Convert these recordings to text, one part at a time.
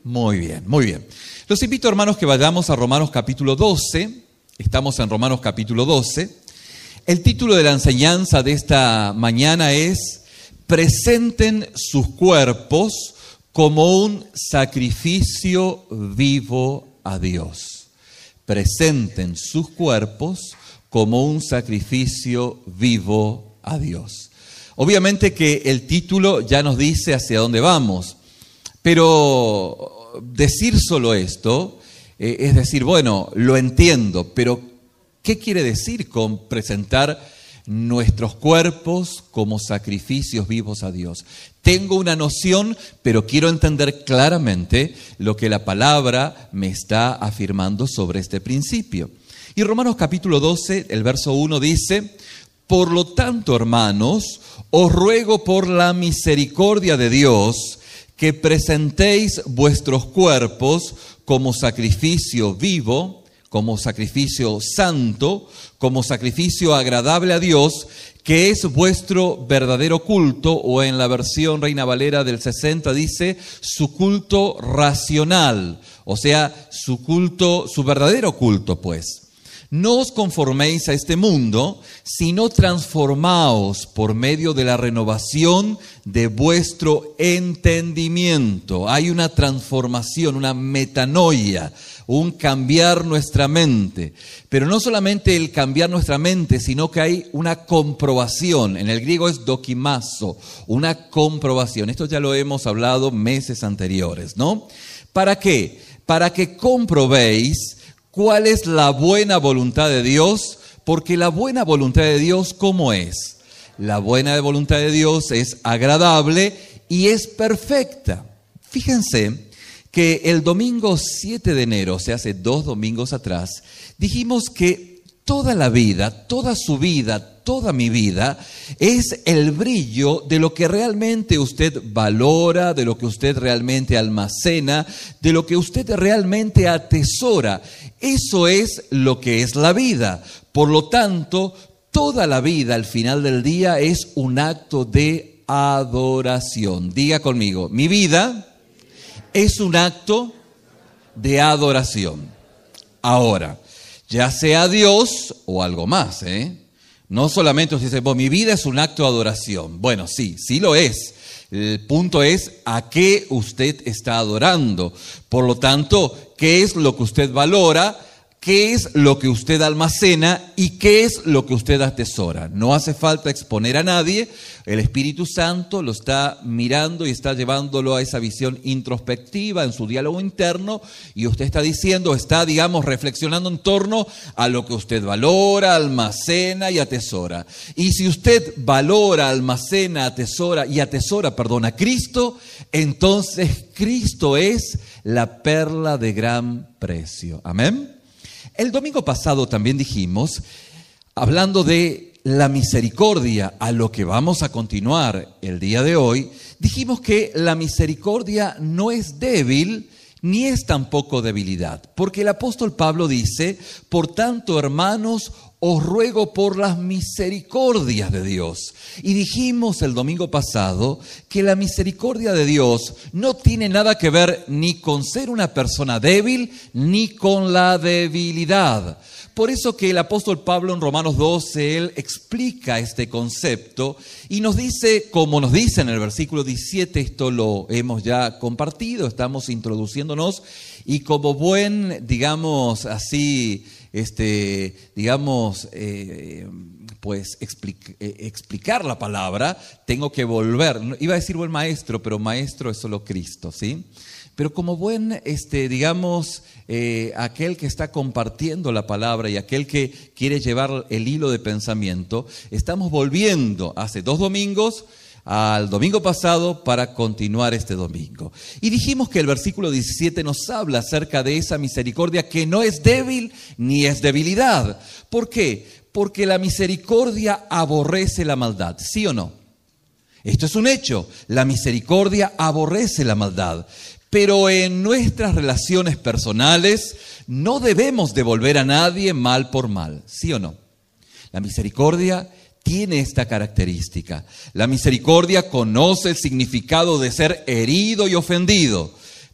Muy bien, muy bien. Los invito, hermanos, que vayamos a Romanos capítulo 12. Estamos en Romanos capítulo 12. El título de la enseñanza de esta mañana es: presenten sus cuerpos como un sacrificio vivo a Dios. Presenten sus cuerpos como un sacrificio vivo a Dios. Obviamente que el título ya nos dice hacia dónde vamos, pero decir solo esto es decir, bueno, lo entiendo, pero ¿qué quiere decir con presentar nuestros cuerpos como sacrificios vivos a Dios? Tengo una noción, pero quiero entender claramente lo que la palabra me está afirmando sobre este principio. Y Romanos capítulo 12, el verso 1 dice: por lo tanto, hermanos, os ruego por la misericordia de Dios que presentéis vuestros cuerpos como sacrificio vivo, como sacrificio santo, como sacrificio agradable a Dios, que es vuestro verdadero culto, o en la versión Reina Valera del 60 dice su culto racional, o sea, su culto, su verdadero culto, pues. No os conforméis a este mundo, sino transformaos por medio de la renovación de vuestro entendimiento. Hay una transformación, una metanoia, un cambiar nuestra mente. Pero no solamente el cambiar nuestra mente, sino que hay una comprobación. En el griego es dokimazo, una comprobación. Esto ya lo hemos hablado meses anteriores, ¿no? ¿Para qué? Para que comprobéis cuál es la buena voluntad de Dios, porque la buena voluntad de Dios, ¿cómo es? La buena voluntad de Dios es agradable y es perfecta. Fíjense que el domingo 7 de enero, o sea, hace 2 domingos atrás, dijimos que toda la vida, toda su vida, toda mi vida es el brillo de lo que realmente usted valora, de lo que usted realmente almacena, de lo que usted realmente atesora. Eso es lo que es la vida. Por lo tanto, toda la vida al final del día es un acto de adoración. Diga conmigo, mi vida es un acto de adoración. Ahora, ya sea Dios o algo más, No solamente usted dice, mi vida es un acto de adoración. Bueno, sí lo es. El punto es a qué usted está adorando. Por lo tanto, ¿qué es lo que usted valora? ¿Qué es lo que usted almacena? ¿Y qué es lo que usted atesora? No hace falta exponer a nadie. El Espíritu Santo lo está mirando y está llevándolo a esa visión introspectiva en su diálogo interno. Y usted está diciendo, reflexionando en torno a lo que usted valora, almacena y atesora. Y si usted valora, almacena, atesora a Cristo, entonces Cristo es la perla de gran precio. Amén. El domingo pasado también dijimos, hablando de la misericordia, a lo que vamos a continuar el día de hoy, dijimos que la misericordia no es débil, ni es tampoco debilidad. Porque el apóstol Pablo dice, por tanto, hermanos, os ruego por las misericordias de Dios. Y dijimos el domingo pasado que la misericordia de Dios no tiene nada que ver ni con ser una persona débil, ni con la debilidad. Por eso que el apóstol Pablo en Romanos 12, él explica este concepto y nos dice, como nos dice en el versículo 17, esto lo hemos ya compartido, estamos introduciéndonos, y como buen, explicar la palabra, tengo que volver. Iba a decir buen maestro, pero maestro es solo Cristo, ¿sí? Pero como buen, aquel que está compartiendo la palabra y aquel que quiere llevar el hilo de pensamiento, estamos volviendo hace 2 domingos al domingo pasado para continuar este domingo. Y dijimos que el versículo 17 nos habla acerca de esa misericordia que no es débil ni es debilidad. ¿Por qué? Porque la misericordia aborrece la maldad, ¿sí o no? Esto es un hecho, la misericordia aborrece la maldad. Pero en nuestras relaciones personales no debemos devolver a nadie mal por mal, ¿sí o no? La misericordia tiene esta característica. La misericordia conoce el significado de ser herido y ofendido,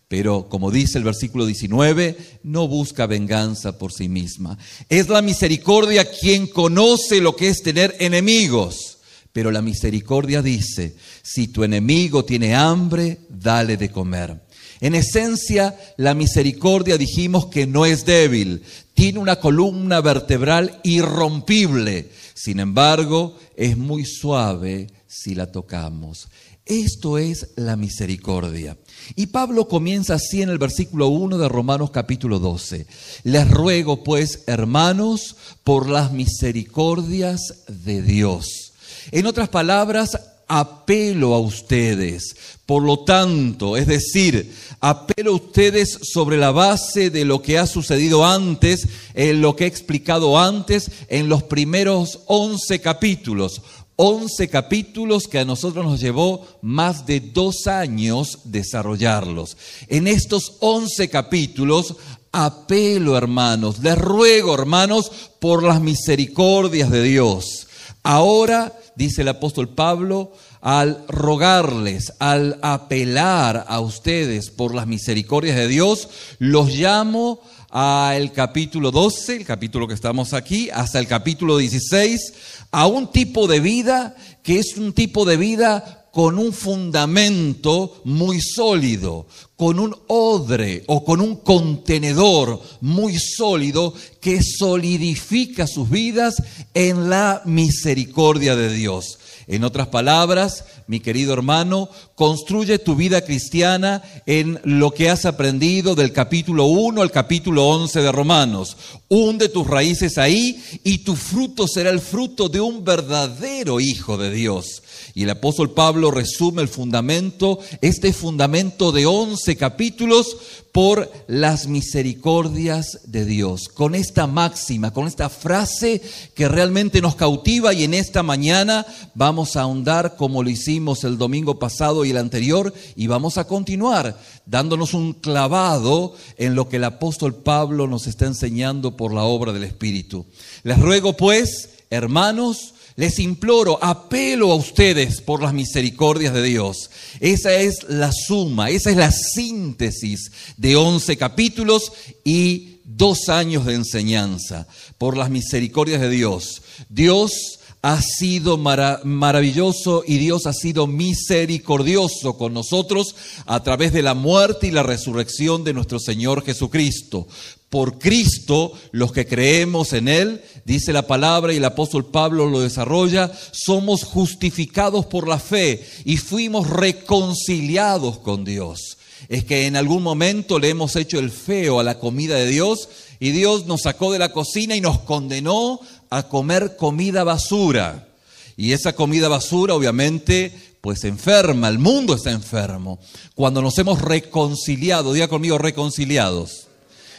Pero, como dice el versículo 19, no busca venganza por sí misma. Es la misericordia quien conoce lo que es tener enemigos. Pero la misericordia dice, si tu enemigo tiene hambre, dale de comer. En esencia, la misericordia dijimos que no es débil, tiene una columna vertebral irrompible. Sin embargo, es muy suave si la tocamos. Esto es la misericordia. Y Pablo comienza así en el versículo 1 de Romanos capítulo 12. Les ruego pues, hermanos, por las misericordias de Dios. En otras palabras, apelo a ustedes. Por lo tanto, es decir, apelo a ustedes sobre la base de lo que ha sucedido antes, en lo que he explicado antes en los primeros 11 capítulos. 11 capítulos que a nosotros nos llevó más de 2 años desarrollarlos. En estos 11 capítulos apelo, hermanos, les ruego, hermanos, por las misericordias de Dios. Ahora, dice el apóstol Pablo, al rogarles, al apelar a ustedes por las misericordias de Dios, los llamo al capítulo 12, el capítulo que estamos aquí, hasta el capítulo 16, a un tipo de vida que es un tipo de vida con un fundamento muy sólido, con un odre o con un contenedor muy sólido que solidifica sus vidas en la misericordia de Dios. En otras palabras, mi querido hermano, construye tu vida cristiana en lo que has aprendido del capítulo 1 al capítulo 11 de Romanos. Hunde tus raíces ahí y tu fruto será el fruto de un verdadero hijo de Dios. Y el apóstol Pablo resume el fundamento, este fundamento de 11 capítulos, por las misericordias de Dios. Con esta máxima, con esta frase que realmente nos cautiva, y en esta mañana vamos a ahondar como lo hicimos el domingo pasado y el anterior, y vamos a continuar dándonos un clavado en lo que el apóstol Pablo nos está enseñando por la obra del Espíritu. Les ruego pues, hermanos, les imploro, apelo a ustedes por las misericordias de Dios. Esa es la suma, esa es la síntesis de 11 capítulos y 2 años de enseñanza. Por las misericordias de Dios. Dios ha sido maravilloso y Dios ha sido misericordioso con nosotros a través de la muerte y la resurrección de nuestro Señor Jesucristo. Por Cristo, los que creemos en Él, dice la palabra y el apóstol Pablo lo desarrolla, somos justificados por la fe y fuimos reconciliados con Dios. Es que en algún momento le hemos hecho el feo a la comida de Dios y Dios nos sacó de la cocina y nos condenó a comer comida basura. Y esa comida basura obviamente pues enferma, el mundo está enfermo. Cuando nos hemos reconciliado, diga conmigo, reconciliados.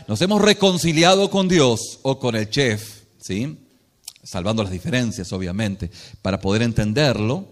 Nos hemos reconciliado con Dios o con el chef, ¿sí? Salvando las diferencias, obviamente, para poder entenderlo.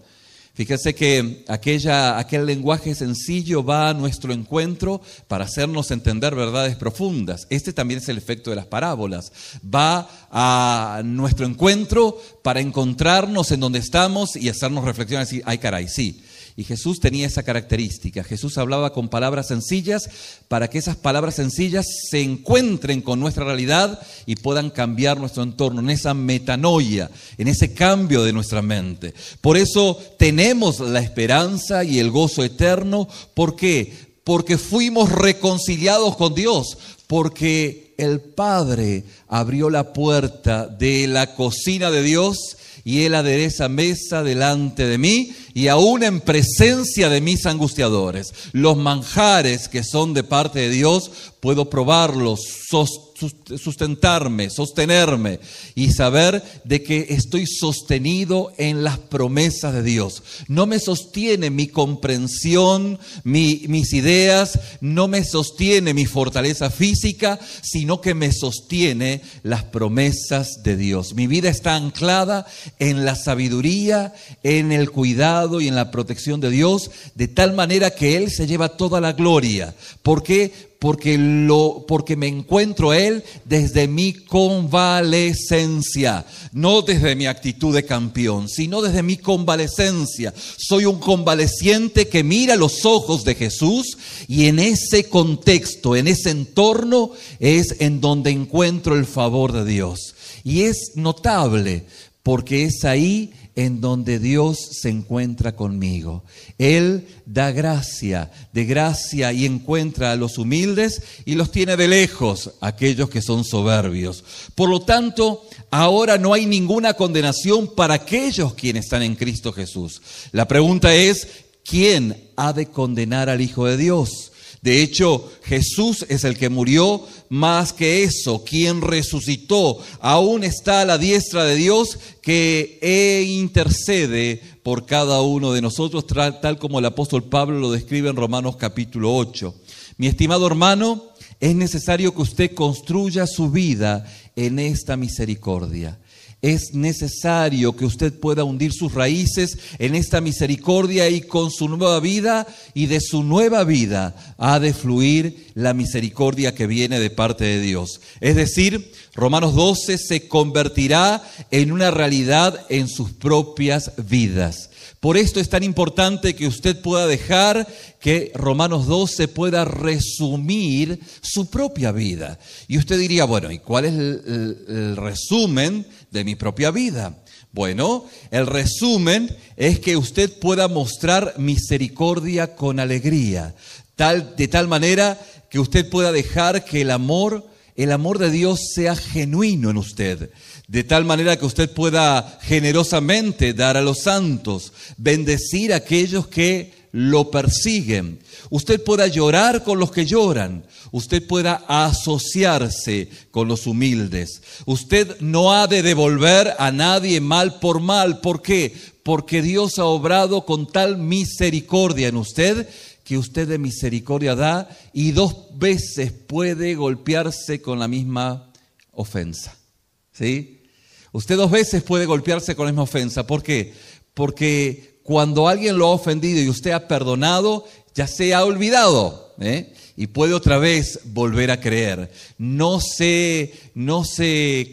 Fíjese que aquel lenguaje sencillo va a nuestro encuentro para hacernos entender verdades profundas. Este también es el efecto de las parábolas. Va a nuestro encuentro para encontrarnos en donde estamos y hacernos reflexionar y decir, ay caray, sí. Y Jesús tenía esa característica. Jesús hablaba con palabras sencillas para que esas palabras sencillas se encuentren con nuestra realidad y puedan cambiar nuestro entorno, en esa metanoia, en ese cambio de nuestra mente. Por eso tenemos la esperanza y el gozo eterno. ¿Por qué? Porque fuimos reconciliados con Dios, porque el Padre abrió la puerta de la cocina de Dios y Él adereza mesa delante de mí y aún en presencia de mis angustiadores. Los manjares que son de parte de Dios, puedo probarlos, sustentarme, sostenerme y saber de que estoy sostenido en las promesas de Dios. No me sostiene mi comprensión, mis ideas, no me sostiene mi fortaleza física, sino que me sostiene las promesas de Dios. Mi vida está anclada en la sabiduría, en el cuidado y en la protección de Dios, de tal manera que Él se lleva toda la gloria. ¿Por qué? Porque me encuentro a Él desde mi convalecencia, no desde mi actitud de campeón, sino desde mi convalecencia. Soy un convaleciente que mira los ojos de Jesús, y en ese contexto, en ese entorno, es en donde encuentro el favor de Dios. Y es notable porque es ahí en donde Dios se encuentra conmigo. Él da gracia, de gracia, y encuentra a los humildes y los tiene de lejos a aquellos que son soberbios. Por lo tanto, ahora no hay ninguna condenación para aquellos quienes están en Cristo Jesús. La pregunta es, ¿quién ha de condenar al Hijo de Dios? De hecho, Jesús es el que murió, más que eso, quien resucitó. Aún está a la diestra de Dios, que intercede por cada uno de nosotros, tal como el apóstol Pablo lo describe en Romanos capítulo 8. Mi estimado hermano, es necesario que usted construya su vida en esta misericordia. Es necesario que usted pueda hundir sus raíces en esta misericordia, y con su nueva vida y de su nueva vida ha de fluir la misericordia que viene de parte de Dios. Es decir, Romanos 12 se convertirá en una realidad en sus propias vidas. Por esto es tan importante que usted pueda dejar que Romanos 12 pueda resumir su propia vida. Y usted diría, bueno, ¿y cuál es el resumen de mi propia vida? Bueno, el resumen es que usted pueda mostrar misericordia con alegría, de tal manera que usted pueda dejar que el amor de Dios sea genuino en usted. De tal manera que usted pueda generosamente dar a los santos, bendecir a aquellos que lo persiguen. Usted pueda llorar con los que lloran. Usted pueda asociarse con los humildes. Usted no ha de devolver a nadie mal por mal. ¿Por qué? Porque Dios ha obrado con tal misericordia en usted, que usted de misericordia da, y 2 veces puede golpearse con la misma ofensa. ¿Sí? Usted 2 veces puede golpearse con la misma ofensa. ¿Por qué? Porque cuando alguien lo ha ofendido y usted ha perdonado, ya se ha olvidado, y puede otra vez volver a creer. No se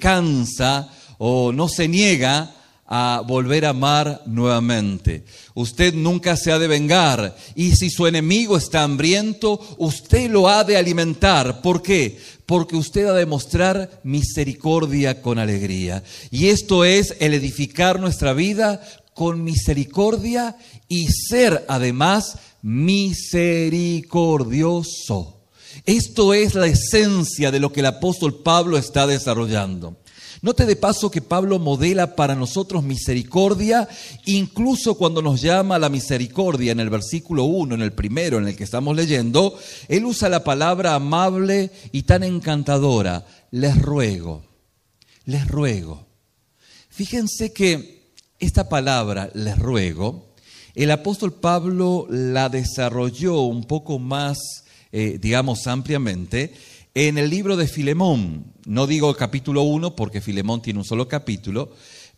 cansa o no se niega a volver a amar nuevamente. Usted nunca se ha de vengar, y si su enemigo está hambriento, usted lo ha de alimentar. ¿Por qué? Porque usted ha de mostrar misericordia con alegría. Y esto es el edificar nuestra vida con misericordia y ser además misericordioso. Esto es la esencia de lo que el apóstol Pablo está desarrollando. Note de paso que Pablo modela para nosotros misericordia, incluso cuando nos llama a la misericordia en el versículo 1, en el primero en el que estamos leyendo. Él usa la palabra amable y tan encantadora: les ruego, les ruego. Fíjense que esta palabra, les ruego, el apóstol Pablo la desarrolló un poco más, ampliamente, en el libro de Filemón. No digo capítulo 1 porque Filemón tiene un solo capítulo,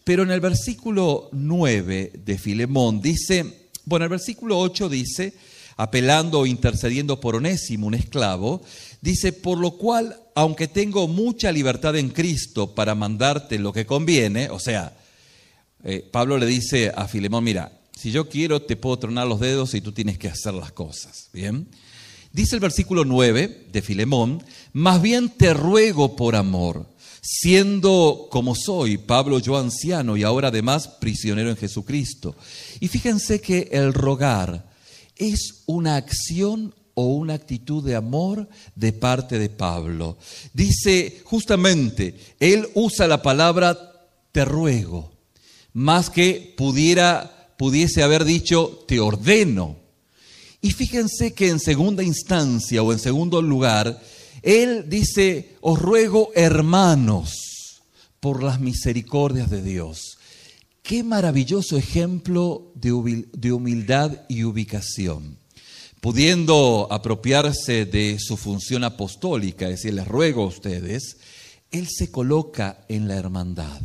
pero en el versículo 9 de Filemón dice, el versículo 8 dice, apelando o intercediendo por Onésimo, un esclavo, dice: por lo cual, aunque tengo mucha libertad en Cristo para mandarte lo que conviene, o sea, Pablo le dice a Filemón, mira, si yo quiero te puedo tronar los dedos y tú tienes que hacer las cosas, ¿bien? Dice el versículo 9 de Filemón: más bien te ruego por amor, siendo como soy, Pablo, yo anciano y ahora además prisionero en Jesucristo. Y fíjense que el rogar es una acción o una actitud de amor de parte de Pablo. Dice justamente, él usa la palabra te ruego, más que pudiese haber dicho te ordeno. Y fíjense que en segunda instancia o en segundo lugar, él dice: os ruego, hermanos, por las misericordias de Dios. Qué maravilloso ejemplo de humildad y ubicación. Pudiendo apropiarse de su función apostólica, es decir, les ruego a ustedes, él se coloca en la hermandad.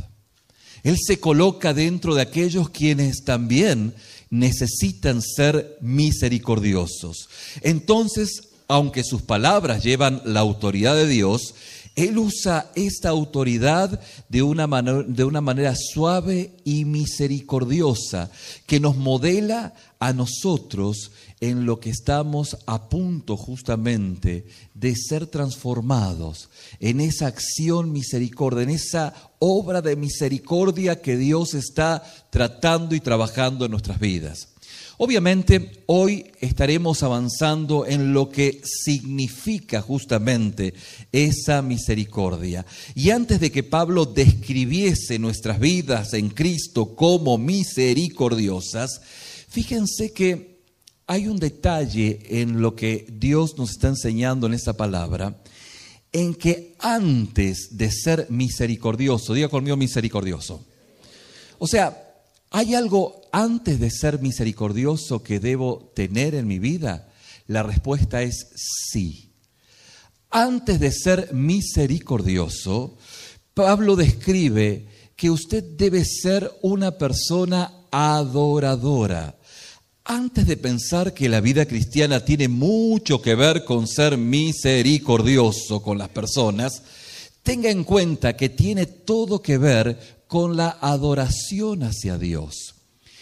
Él se coloca dentro de aquellos quienes también necesitan ser misericordiosos. Entonces, aunque sus palabras llevan la autoridad de Dios, Él usa esta autoridad de una manera suave y misericordiosa, que nos modela a nosotros en lo que estamos a punto justamente de ser transformados, en esa acción misericordia, en esa obra de misericordia que Dios está tratando y trabajando en nuestras vidas. Obviamente, hoy estaremos avanzando en lo que significa justamente esa misericordia. Y antes de que Pablo describiese nuestras vidas en Cristo como misericordiosas, fíjense que hay un detalle en lo que Dios nos está enseñando en esta palabra, en que antes de ser misericordioso, diga conmigo misericordioso. O sea, ¿hay algo antes de ser misericordioso que debo tener en mi vida? La respuesta es sí. Antes de ser misericordioso, Pablo describe que usted debe ser una persona adoradora. Antes de pensar que la vida cristiana tiene mucho que ver con ser misericordioso con las personas, tenga en cuenta que tiene todo que ver con la adoración hacia Dios.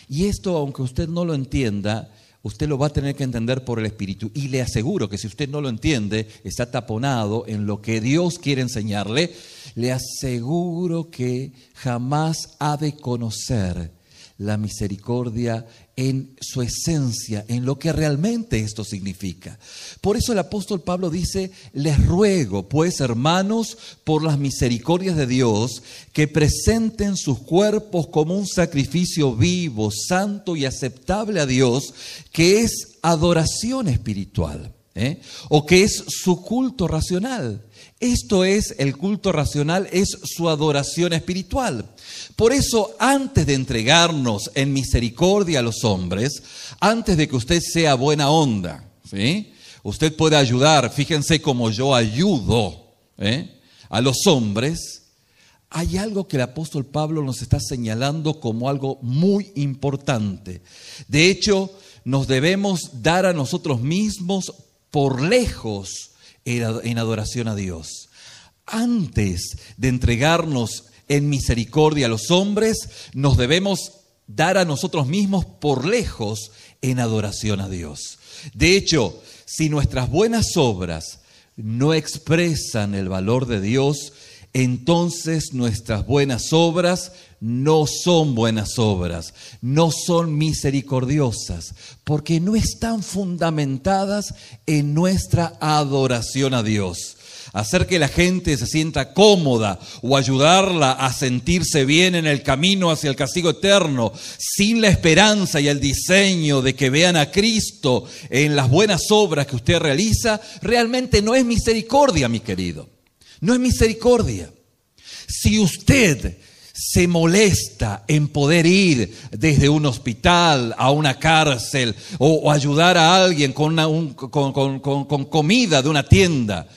Y esto, aunque usted no lo entienda, usted lo va a tener que entender por el Espíritu. Y le aseguro que si usted no lo entiende, está taponado en lo que Dios quiere enseñarle, le aseguro que jamás ha de conocer la misericordia en su esencia, en lo que realmente esto significa. Por eso el apóstol Pablo dice: les ruego, pues, hermanos, por las misericordias de Dios, que presenten sus cuerpos como un sacrificio vivo, santo y aceptable a Dios, que es adoración espiritual, o que es su culto racional. Esto es, el culto racional es su adoración espiritual. Por eso, antes de entregarnos en misericordia a los hombres, antes de que usted sea buena onda, ¿sí?, usted puede ayudar, fíjense cómo yo ayudo a los hombres, hay algo que el apóstol Pablo nos está señalando como algo muy importante. De hecho, nos debemos dar a nosotros mismos por lejos en adoración a Dios. Antes de entregarnos en misericordia a los hombres, nos debemos dar a nosotros mismos por lejos en adoración a Dios. De hecho, si nuestras buenas obras no expresan el valor de Dios, entonces nuestras buenas obras no son buenas obras, no son misericordiosas, porque no están fundamentadas en nuestra adoración a Dios. Hacer que la gente se sienta cómoda o ayudarla a sentirse bien en el camino hacia el castigo eterno, sin la esperanza y el diseño de que vean a Cristo en las buenas obras que usted realiza, realmente no es misericordia, mi querido. No es misericordia. Si usted se molesta en poder ir desde un hospital a una cárcel o ayudar a alguien con comida de una tienda,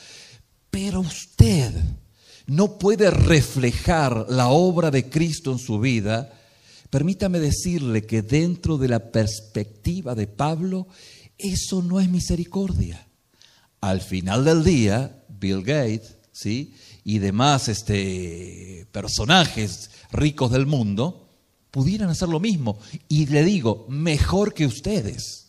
pero usted no puede reflejar la obra de Cristo en su vida, permítame decirle que dentro de la perspectiva de Pablo, eso no es misericordia. Al final del día, Bill Gates, ¿sí?, y demás personajes ricos del mundo pudieran hacer lo mismo. Y le digo, mejor que ustedes.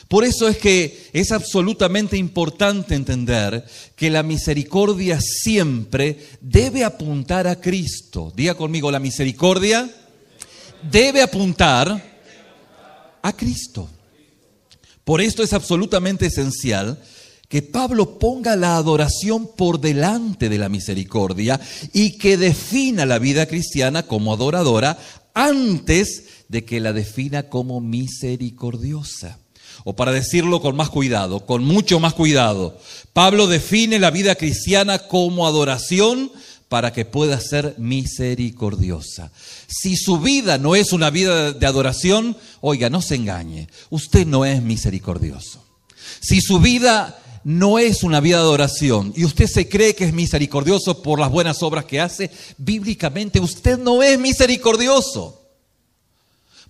Por eso es que es absolutamente importante entender que la misericordia siempre debe apuntar a Cristo. Diga conmigo, la misericordia debe apuntar a Cristo. Por esto es absolutamente esencial que Pablo ponga la adoración por delante de la misericordia y que defina la vida cristiana como adoradora antes de que la defina como misericordiosa. O para decirlo con más cuidado, con mucho más cuidado, Pablo define la vida cristiana como adoración para que pueda ser misericordiosa. Si su vida no es una vida de adoración, oiga, no se engañe, usted no es misericordioso. Si su vida no es una vida de adoración y usted se cree que es misericordioso por las buenas obras que hace, bíblicamente usted no es misericordioso.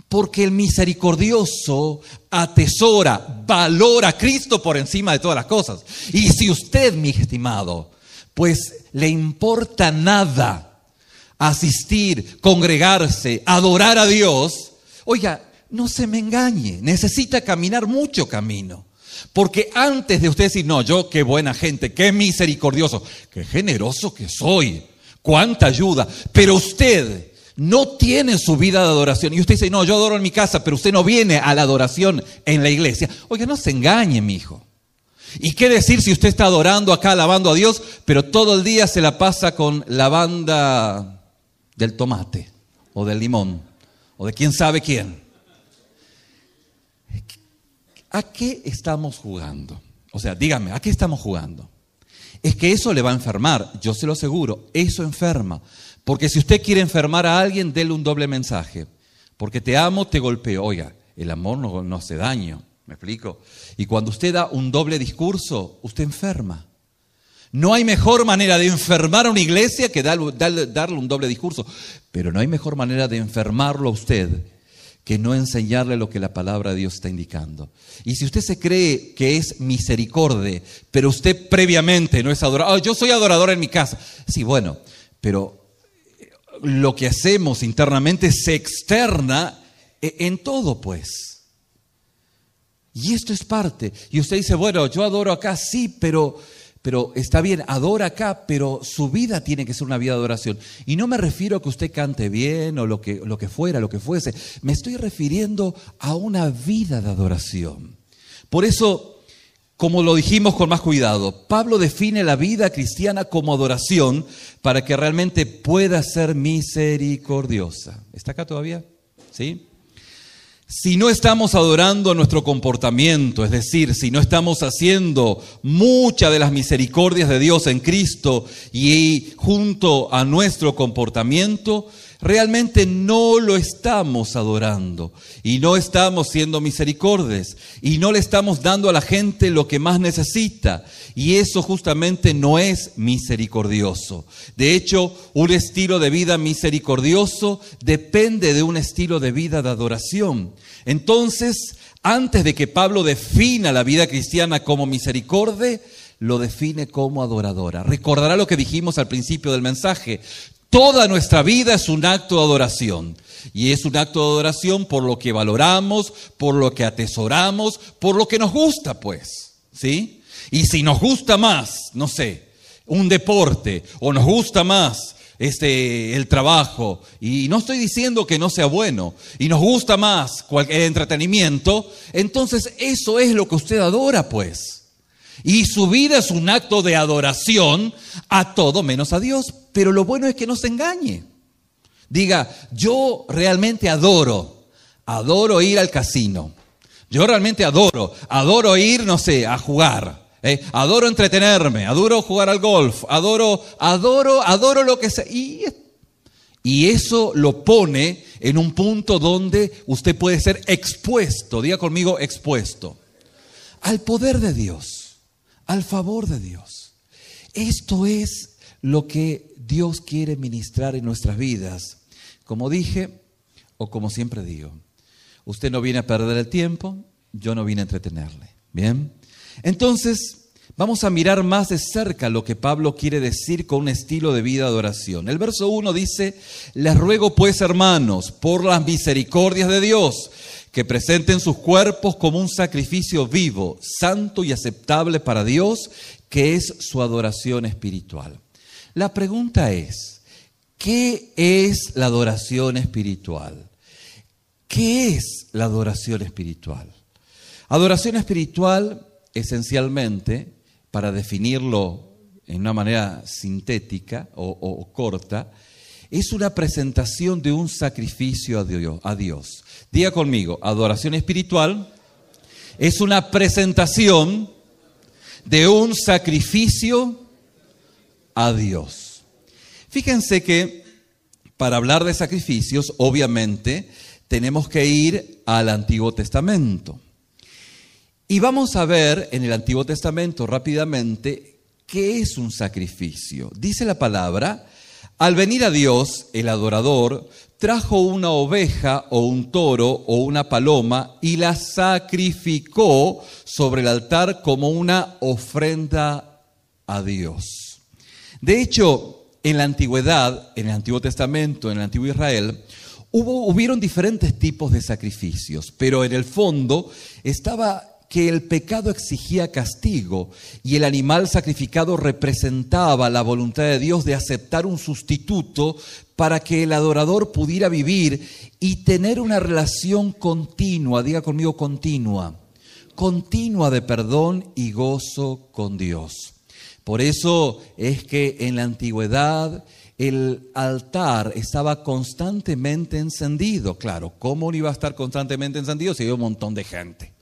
Porque el misericordioso atesora, valora a Cristo por encima de todas las cosas. Y si usted, mi estimado, pues le importa nada asistir, congregarse, adorar a Dios, oiga, no se me engañe, necesita caminar mucho camino. Porque antes de usted decir, no, yo qué buena gente, qué misericordioso, qué generoso que soy, cuánta ayuda, pero usted no tiene su vida de adoración. Y usted dice, no, yo adoro en mi casa, pero usted no viene a la adoración en la iglesia. Oiga, no se engañe, mi hijo. ¿Y qué decir si usted está adorando acá, alabando a Dios, pero todo el día se la pasa con la banda del tomate, o del limón, o de quién sabe quién? ¿A qué estamos jugando? O sea, dígame, ¿a qué estamos jugando? Es que eso le va a enfermar, yo se lo aseguro, eso enferma. Porque si usted quiere enfermar a alguien, déle un doble mensaje. Porque te amo, te golpeo. Oiga, el amor no hace daño, ¿me explico? Y cuando usted da un doble discurso, usted enferma. No hay mejor manera de enfermar a una iglesia que darle un doble discurso. Pero no hay mejor manera de enfermarlo a usted que no enseñarle lo que la palabra de Dios está indicando. Y si usted se cree que es misericordia, pero usted previamente no es adorador. Yo soy adorador en mi casa. Sí, bueno, pero lo que hacemos internamente se externa en todo, pues. Y esto es parte. Y usted dice, bueno, yo adoro acá, sí, pero está bien, adora acá, pero su vida tiene que ser una vida de adoración. Y no me refiero a que usted cante bien o lo que fuese. Me estoy refiriendo a una vida de adoración. Por eso, como lo dijimos con más cuidado, Pablo define la vida cristiana como adoración para que realmente pueda ser misericordiosa. ¿Está acá todavía? ¿Sí? Si no estamos adorando nuestro comportamiento, es decir, si no estamos haciendo muchas de las misericordias de Dios en Cristo y junto a nuestro comportamiento, realmente no lo estamos adorando y no estamos siendo misericordias y no le estamos dando a la gente lo que más necesita. Y eso justamente no es misericordioso. De hecho, un estilo de vida misericordioso depende de un estilo de vida de adoración. Entonces, antes de que Pablo defina la vida cristiana como misericordia, lo define como adoradora. Recordará lo que dijimos al principio del mensaje. Toda nuestra vida es un acto de adoración. Y es un acto de adoración por lo que valoramos, por lo que atesoramos, por lo que nos gusta, pues. ¿Sí? Y si nos gusta más, no sé, un deporte, o nos gusta más el trabajo, y no estoy diciendo que no sea bueno, y nos gusta más el entretenimiento, entonces eso es lo que usted adora, pues. Y su vida es un acto de adoración a todo menos a Dios. Pero lo bueno es que no se engañe. Diga, yo realmente adoro ir al casino. Yo realmente adoro ir, no sé, a jugar. Adoro entretenerme, adoro jugar al golf, adoro lo que sea. Y eso lo pone en un punto donde usted puede ser expuesto, diga conmigo expuesto, al poder de Dios, al favor de Dios. Esto es lo que Dios quiere ministrar en nuestras vidas. Como dije, o como siempre digo, usted no viene a perder el tiempo, yo no vine a entretenerle. ¿Bien? Entonces, vamos a mirar más de cerca lo que Pablo quiere decir con un estilo de vida de adoración. El verso 1 dice, les ruego pues, hermanos, por las misericordias de Dios, que presenten sus cuerpos como un sacrificio vivo, santo y aceptable para Dios, que es su adoración espiritual. La pregunta es, ¿qué es la adoración espiritual? ¿Qué es la adoración espiritual? Adoración espiritual, esencialmente, para definirlo en una manera sintética o corta, es una presentación de un sacrificio a Dios. Diga conmigo, adoración espiritual es una presentación de un sacrificio a Dios. Fíjense que para hablar de sacrificios, obviamente, tenemos que ir al Antiguo Testamento. Y vamos a ver en el Antiguo Testamento rápidamente qué es un sacrificio. Dice la palabra: al venir a Dios, el adorador trajo una oveja o un toro o una paloma y la sacrificó sobre el altar como una ofrenda a Dios. De hecho, en la antigüedad, en el Antiguo Testamento, en el Antiguo Israel, hubieron diferentes tipos de sacrificios, pero en el fondo estaba que el pecado exigía castigo y el animal sacrificado representaba la voluntad de Dios de aceptar un sustituto para que el adorador pudiera vivir y tener una relación continua, diga conmigo continua de perdón y gozo con Dios. Por eso es que en la antigüedad el altar estaba constantemente encendido. Claro, ¿cómo no iba a estar constantemente encendido si había un montón de gente?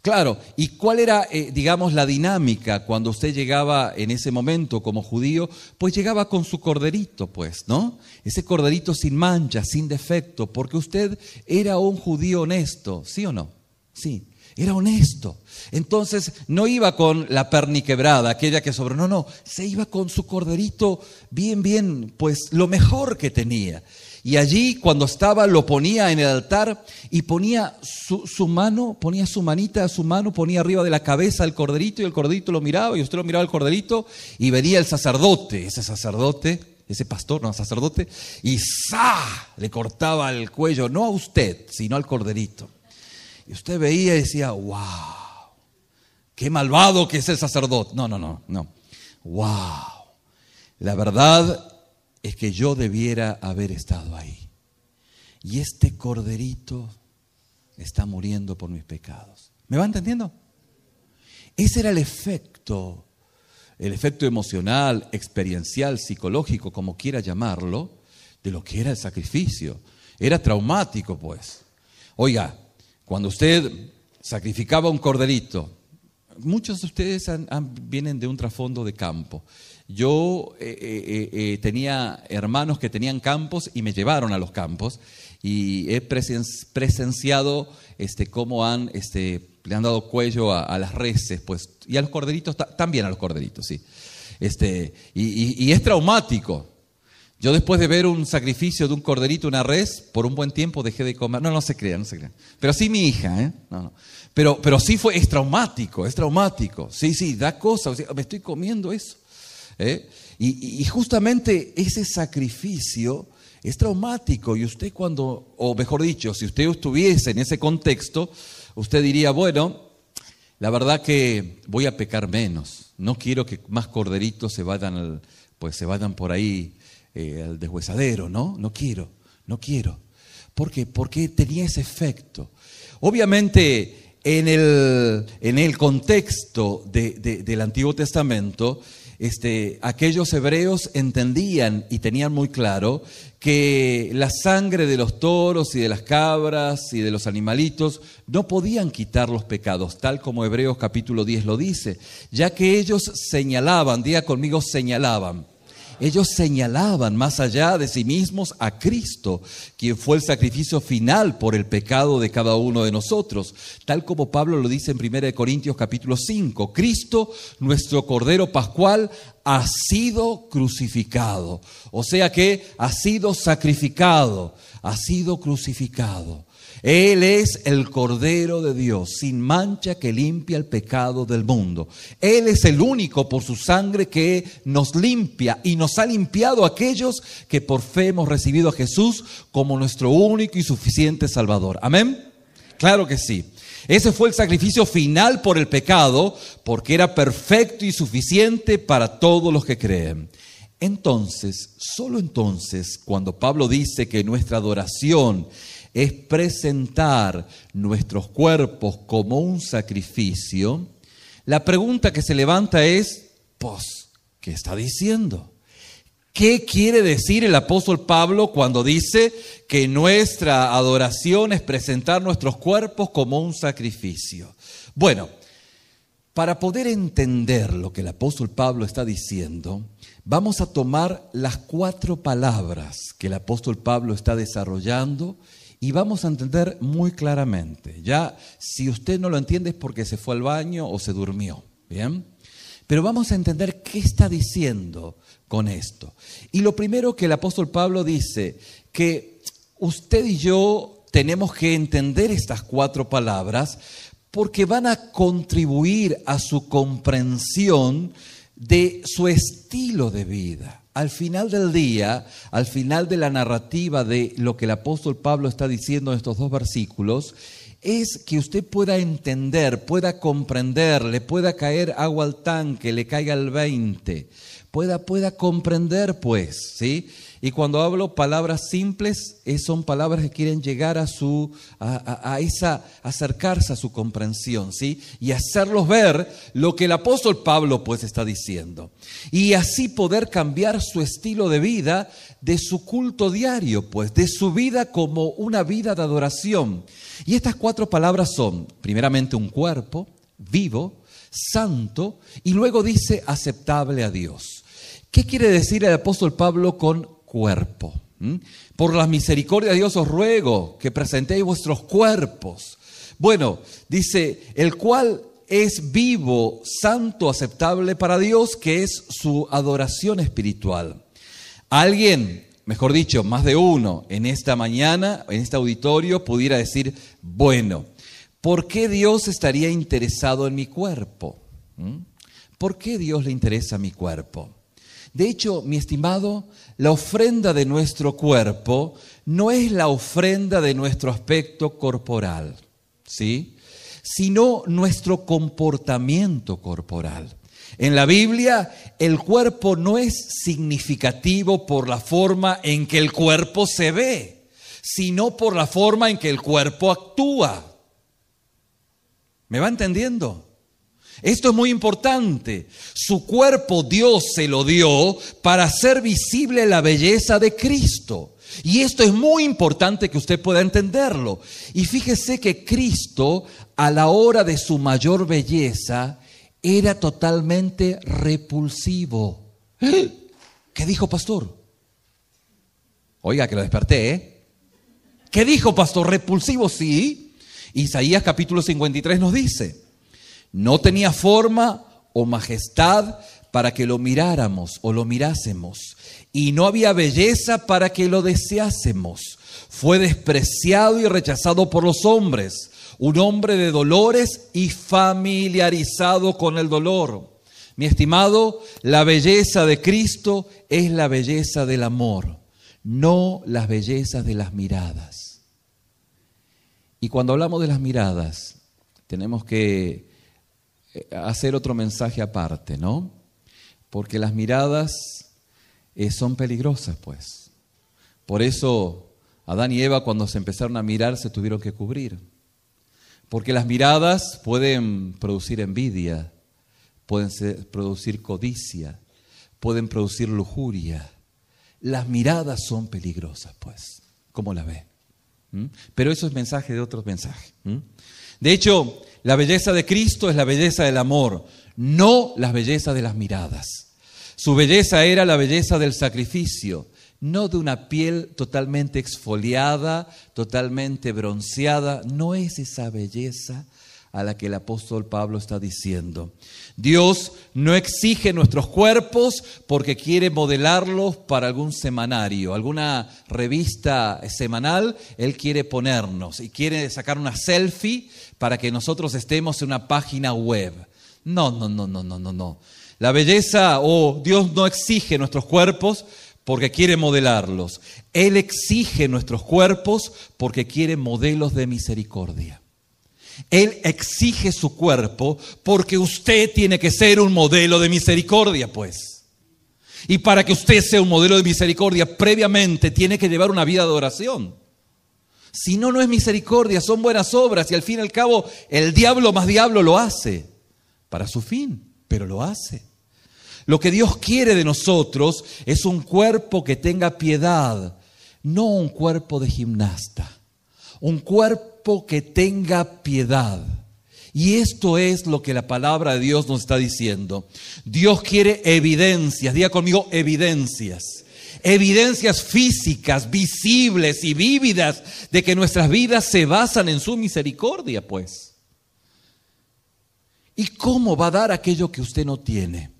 Claro, ¿y cuál era, digamos, la dinámica cuando usted llegaba en ese momento como judío? Pues llegaba con su corderito, pues, ¿no? Ese corderito sin mancha, sin defecto, porque usted era un judío honesto, ¿sí o no? Sí, era honesto. Entonces no iba con la perniquebrada, aquella que sobró, no, se iba con su corderito bien, pues lo mejor que tenía. Y allí cuando estaba lo ponía en el altar y ponía su mano, ponía su manita, su mano, ponía arriba de la cabeza el corderito y el corderito lo miraba y usted lo miraba al corderito y venía el sacerdote, ese pastor, no, sacerdote, y ¡zah!, le cortaba el cuello, no a usted, sino al corderito. Y usted veía y decía, ¡wow! ¡Qué malvado que es el sacerdote! No. ¡Wow! La verdad es que yo debiera haber estado ahí. Y este corderito está muriendo por mis pecados. ¿Me va entendiendo? Ese era el efecto emocional, experiencial, psicológico, como quiera llamarlo, de lo que era el sacrificio. Era traumático, pues. Oiga, cuando usted sacrificaba un corderito, muchos de ustedes vienen de un trasfondo de campo. Yo tenía hermanos que tenían campos y me llevaron a los campos y he presenciado cómo le han dado cuello a las reses, pues, y a los corderitos, también a los corderitos, sí. Y es traumático. Yo después de ver un sacrificio de un corderito, una res, por un buen tiempo dejé de comer. No se crean. Pero sí mi hija, No. Pero sí es traumático. Sí, da cosas. Me estoy comiendo eso. Y justamente ese sacrificio es traumático. Y usted o mejor dicho, si usted estuviese en ese contexto, usted diría, bueno, la verdad que voy a pecar menos. No quiero que más corderitos se vayan por ahí al deshuesadero, ¿no? No quiero. ¿Por qué? Porque tenía ese efecto. Obviamente, en el contexto del Antiguo Testamento, aquellos hebreos entendían y tenían muy claro que la sangre de los toros y de las cabras y de los animalitos no podían quitar los pecados, tal como Hebreos capítulo 10 lo dice, ya que ellos señalaban, diga conmigo, señalaban. Ellos señalaban más allá de sí mismos a Cristo, quien fue el sacrificio final por el pecado de cada uno de nosotros. Tal como Pablo lo dice en 1 Corintios capítulo 5. Cristo, nuestro Cordero Pascual, ha sido crucificado. O sea que ha sido sacrificado, ha sido crucificado. Él es el Cordero de Dios, sin mancha, que limpia el pecado del mundo. Él es el único por su sangre que nos limpia y nos ha limpiado a aquellos que por fe hemos recibido a Jesús como nuestro único y suficiente Salvador. ¿Amén? Claro que sí. Ese fue el sacrificio final por el pecado, porque era perfecto y suficiente para todos los que creen. Entonces, solo entonces, cuando Pablo dice que nuestra adoración es presentar nuestros cuerpos como un sacrificio, la pregunta que se levanta es, pues, ¿qué está diciendo? ¿Qué quiere decir el apóstol Pablo cuando dice que nuestra adoración es presentar nuestros cuerpos como un sacrificio? Bueno, para poder entender lo que el apóstol Pablo está diciendo, vamos a tomar las 4 palabras que el apóstol Pablo está desarrollando y vamos a entender muy claramente. Ya, si usted no lo entiende es porque se fue al baño o se durmió, ¿bien? Pero vamos a entender qué está diciendo con esto. Y lo primero que el apóstol Pablo dice, que usted y yo tenemos que entender estas 4 palabras porque van a contribuir a su comprensión de su estilo de vida. Al final del día, al final de la narrativa de lo que el apóstol Pablo está diciendo en estos 2 versículos, es que usted pueda entender, pueda comprender, le pueda caer agua al tanque, le caiga el 20, pueda comprender pues, ¿sí? Y cuando hablo palabras simples, son palabras que quieren llegar acercarse a su comprensión, ¿sí? Y hacerlos ver lo que el apóstol Pablo pues está diciendo. Y así poder cambiar su estilo de vida, de su culto diario, pues, de su vida como una vida de adoración. Y estas 4 palabras son, primeramente, un cuerpo vivo, santo, y luego dice aceptable a Dios. ¿Qué quiere decir el apóstol Pablo con cuerpo? Por la misericordia de Dios os ruego que presentéis vuestros cuerpos. Bueno, dice, el cual es vivo, santo, aceptable para Dios, que es su adoración espiritual. Alguien, mejor dicho, más de uno, en esta mañana, en este auditorio, pudiera decir, bueno, ¿por qué Dios estaría interesado en mi cuerpo? ¿Por qué Dios le interesa mi cuerpo? De hecho, mi estimado, la ofrenda de nuestro cuerpo no es la ofrenda de nuestro aspecto corporal, ¿sí? Sino nuestro comportamiento corporal. En la Biblia, el cuerpo no es significativo por la forma en que el cuerpo se ve, sino por la forma en que el cuerpo actúa. ¿Me va entendiendo? Esto es muy importante. Su cuerpo Dios se lo dio para hacer visible la belleza de Cristo. Y esto es muy importante que usted pueda entenderlo. Y fíjese que Cristo, a la hora de su mayor belleza, era totalmente repulsivo. ¿Qué dijo, pastor? Oiga, que lo desperté, ¿eh? ¿Qué dijo, pastor? Repulsivo, sí. Isaías capítulo 53 nos dice: no tenía forma o majestad para que lo miráramos o lo mirásemos, y no había belleza para que lo deseásemos. Fue despreciado y rechazado por los hombres, un hombre de dolores y familiarizado con el dolor. Mi estimado, la belleza de Cristo es la belleza del amor, no las bellezas de las miradas. Y cuando hablamos de las miradas, tenemos que hacer otro mensaje aparte, ¿no? Porque las miradas son peligrosas, pues. Por eso Adán y Eva, cuando se empezaron a mirar, se tuvieron que cubrir. Porque las miradas pueden producir envidia, pueden producir codicia, pueden producir lujuria. Las miradas son peligrosas, pues. ¿Cómo la ve? Pero eso es mensaje de otros mensajes. De hecho, la belleza de Cristo es la belleza del amor, no las bellezas de las miradas. Su belleza era la belleza del sacrificio, no de una piel totalmente exfoliada, totalmente bronceada. No es esa belleza a la que el apóstol Pablo está diciendo. Dios no exige nuestros cuerpos porque quiere modelarlos para algún semanario, alguna revista semanal. Él quiere ponernos y quiere sacar una selfie para que nosotros estemos en una página web. No. La belleza, Dios no exige nuestros cuerpos porque quiere modelarlos. Él exige nuestros cuerpos porque quiere modelos de misericordia. Él exige su cuerpo porque usted tiene que ser un modelo de misericordia, pues. Y para que usted sea un modelo de misericordia, previamente tiene que llevar una vida de oración. Si no, no es misericordia, son buenas obras. Y al fin y al cabo, el diablo más diablo lo hace para su fin, pero lo hace. Lo que Dios quiere de nosotros es un cuerpo que tenga piedad, no un cuerpo de gimnasta. Un cuerpo que tenga piedad. Y esto es lo que la palabra de Dios nos está diciendo. Dios quiere evidencias. Diga conmigo, evidencias. evidencias físicas, visibles y vívidas de que nuestras vidas se basan en su misericordia, pues. ¿Y cómo va a dar aquello que usted no tiene?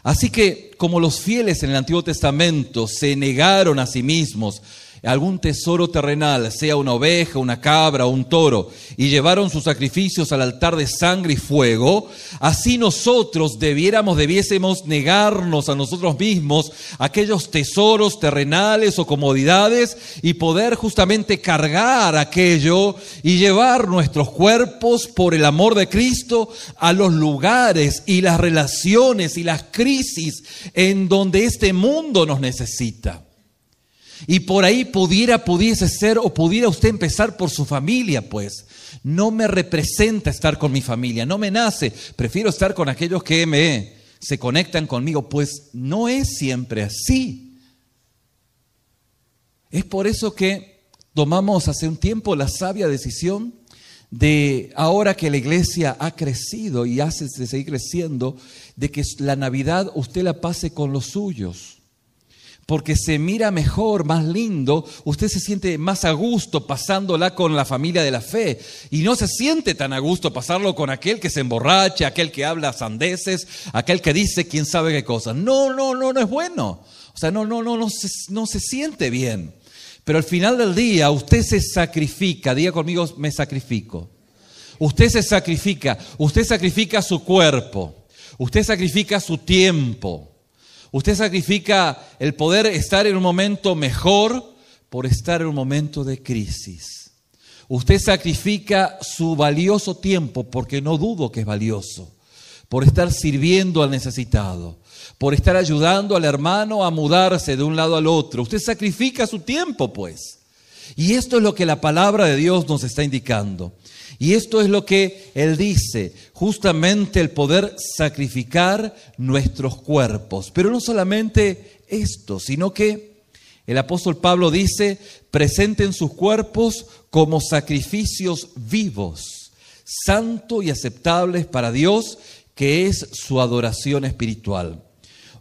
Así que, como los fieles en el Antiguo Testamento se negaron a sí mismos algún tesoro terrenal, sea una oveja, una cabra o un toro, y llevaron sus sacrificios al altar de sangre y fuego, así nosotros debiésemos negarnos a nosotros mismos aquellos tesoros terrenales o comodidades y poder justamente cargar aquello y llevar nuestros cuerpos por el amor de Cristo a los lugares y las relaciones y las crisis en donde este mundo nos necesita. Y por ahí pudiese ser o pudiera usted empezar por su familia, pues. No me representa estar con mi familia, no me nace. Prefiero estar con aquellos que se conectan conmigo, pues no es siempre así. Es por eso que tomamos hace un tiempo la sabia decisión de, ahora que la iglesia ha crecido y hace de seguir creciendo, de que la Navidad usted la pase con los suyos. Porque se mira mejor, más lindo, usted se siente más a gusto pasándola con la familia de la fe. Y no se siente tan a gusto pasarlo con aquel que se emborracha, aquel que habla sandeces, aquel que dice quién sabe qué cosas. No es bueno. O sea, no se siente bien. Pero al final del día usted se sacrifica, diga conmigo, me sacrifico. Usted se sacrifica, usted sacrifica su cuerpo, usted sacrifica su tiempo. Usted sacrifica el poder estar en un momento mejor por estar en un momento de crisis. Usted sacrifica su valioso tiempo, porque no dudo que es valioso, por estar sirviendo al necesitado, por estar ayudando al hermano a mudarse de un lado al otro. Usted sacrifica su tiempo, pues. Y esto es lo que la palabra de Dios nos está indicando. Y esto es lo que Él dice, justamente el poder sacrificar nuestros cuerpos. Pero no solamente esto, sino que el apóstol Pablo dice, presenten sus cuerpos como sacrificios vivos, santos y aceptables para Dios, que es su adoración espiritual.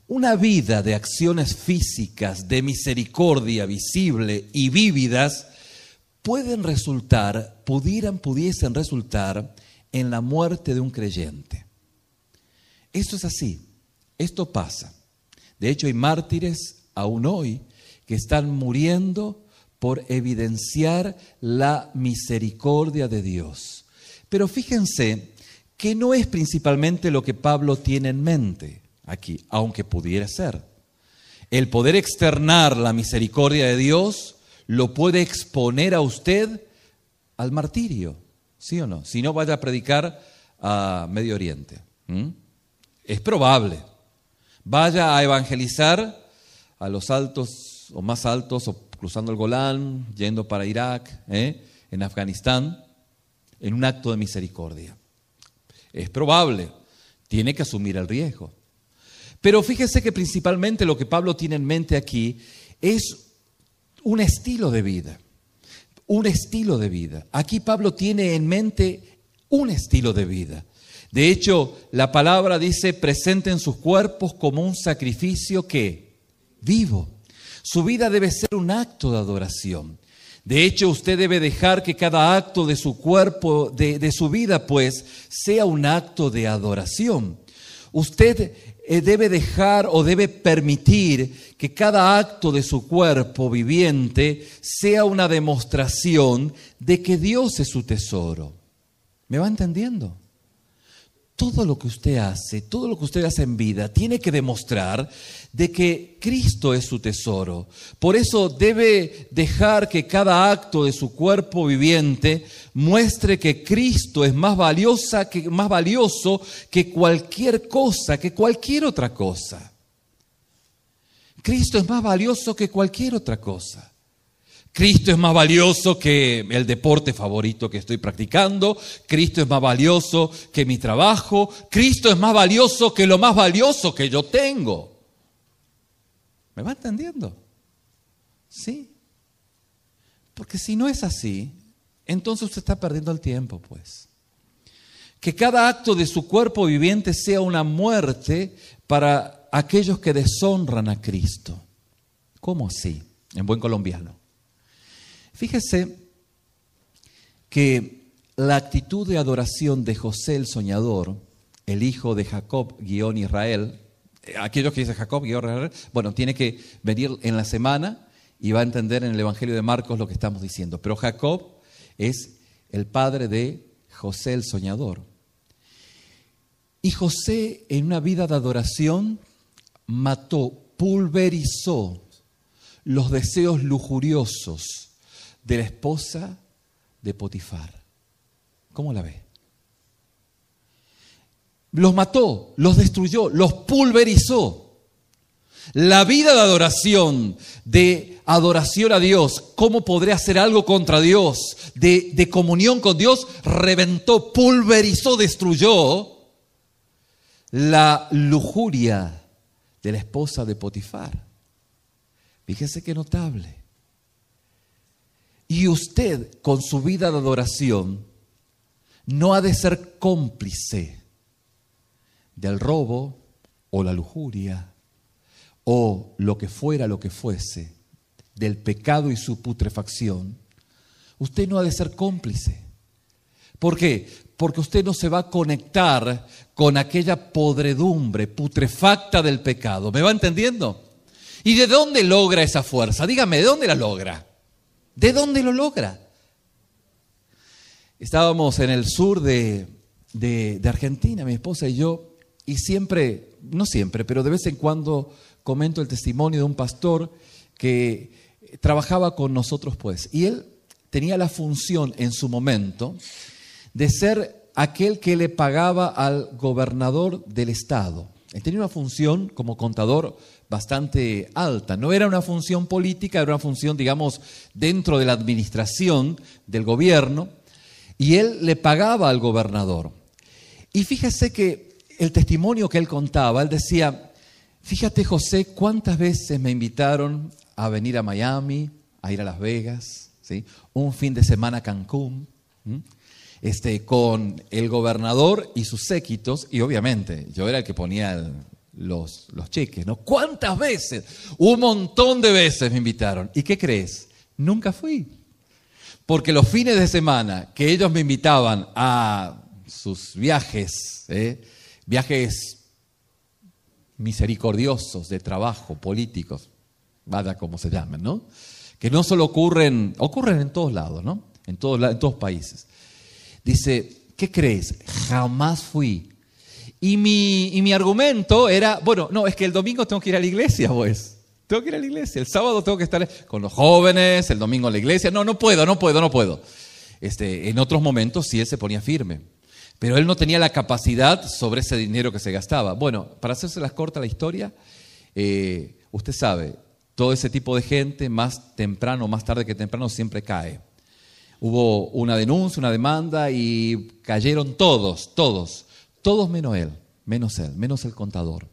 Una vida de acciones físicas, de misericordia visible y vívidas, pudiesen resultar en la muerte de un creyente. Esto es así, esto pasa. De hecho, hay mártires aún hoy que están muriendo por evidenciar la misericordia de Dios. Pero fíjense que no es principalmente lo que Pablo tiene en mente aquí, aunque pudiera ser. El poder externar la misericordia de Dios lo puede exponer a usted al martirio, ¿sí o no? Si no, vaya a predicar a Medio Oriente. Es probable. Vaya a evangelizar a los altos o más altos, o cruzando el Golán, yendo para Irak, en Afganistán, en un acto de misericordia. Es probable. Tiene que asumir el riesgo. Pero fíjese que principalmente lo que Pablo tiene en mente aquí es un estilo de vida, un estilo de vida. Aquí Pablo tiene en mente un estilo de vida. De hecho, la palabra dice, presenten sus cuerpos como un sacrificio que vivo. Su vida debe ser un acto de adoración. De hecho, usted debe dejar que cada acto de su cuerpo, de su vida, pues, sea un acto de adoración. Usted debe dejar o debe permitir que cada acto de su cuerpo viviente sea una demostración de que Dios es su tesoro. ¿Me va entendiendo? Todo lo que usted hace en vida, tiene que demostrar de que Cristo es su tesoro. Por eso debe dejar que cada acto de su cuerpo viviente muestre que Cristo es más valioso que cualquier cosa, que cualquier otra cosa. Cristo es más valioso que cualquier otra cosa. Cristo es más valioso que el deporte favorito que estoy practicando. Cristo es más valioso que mi trabajo. Cristo es más valioso que lo más valioso que yo tengo. ¿Me va entendiendo? Sí. Porque si no es así, entonces usted está perdiendo el tiempo, pues. Que cada acto de su cuerpo viviente sea una muerte para aquellos que deshonran a Cristo. ¿Cómo así? En buen colombiano. Fíjese que la actitud de adoración de José el soñador, el hijo de Jacob, Israel, aquellos que dicen Jacob, Israel, bueno, tiene que venir en la semana y va a entender en el Evangelio de Marcos lo que estamos diciendo. Pero Jacob es el padre de José el soñador. Y José, en una vida de adoración, mató, pulverizó los deseos lujuriosos de la esposa de Potifar. ¿Cómo la ve? Los mató, los destruyó, los pulverizó. La vida de adoración a Dios, ¿cómo podré hacer algo contra Dios? De comunión con Dios, reventó, pulverizó, destruyó la lujuria de la esposa de Potifar. Fíjese qué notable. Y usted, con su vida de adoración, no ha de ser cómplice del robo o la lujuria o lo que fuera, lo que fuese, del pecado y su putrefacción. Usted no ha de ser cómplice. ¿Por qué? Porque usted no se va a conectar con aquella podredumbre putrefacta del pecado. ¿Me va entendiendo? ¿Y de dónde logra esa fuerza? Dígame, ¿de dónde la logra? ¿De dónde lo logra? Estábamos en el sur de Argentina, mi esposa y yo, y siempre, no siempre, pero de vez en cuando comento el testimonio de un pastor que trabajaba con nosotros, pues, y él tenía la función en su momento de ser aquel que le pagaba al gobernador del estado. Él tenía una función como contador bastante alta. No era una función política, era una función, digamos, dentro de la administración del gobierno, y él le pagaba al gobernador. Y fíjese que el testimonio que él contaba, él decía, fíjate José, cuántas veces me invitaron a venir a Miami, a ir a Las Vegas, ¿sí? Un fin de semana a Cancún, con el gobernador y sus séquitos, y obviamente yo era el que ponía los cheques, ¿no? ¿Cuántas veces? Un montón de veces me invitaron. ¿Y qué crees? Nunca fui. Porque los fines de semana que ellos me invitaban a sus viajes, viajes misericordiosos de trabajo, políticos, vaya como se llamen, ¿no? Que no solo ocurren en todos lados, ¿no? En todos países. Dice, ¿qué crees? Jamás fui. Y mi argumento era, bueno, no, es que el domingo tengo que ir a la iglesia, pues. Tengo que ir a la iglesia. El sábado tengo que estar con los jóvenes, el domingo en la iglesia. No puedo. En otros momentos sí él se ponía firme. Pero él no tenía la capacidad sobre ese dinero que se gastaba. Bueno, para hacérselas corta la historia, usted sabe, todo ese tipo de gente, más temprano, más tarde que temprano, siempre cae. Hubo una denuncia, una demanda y cayeron todos menos el contador.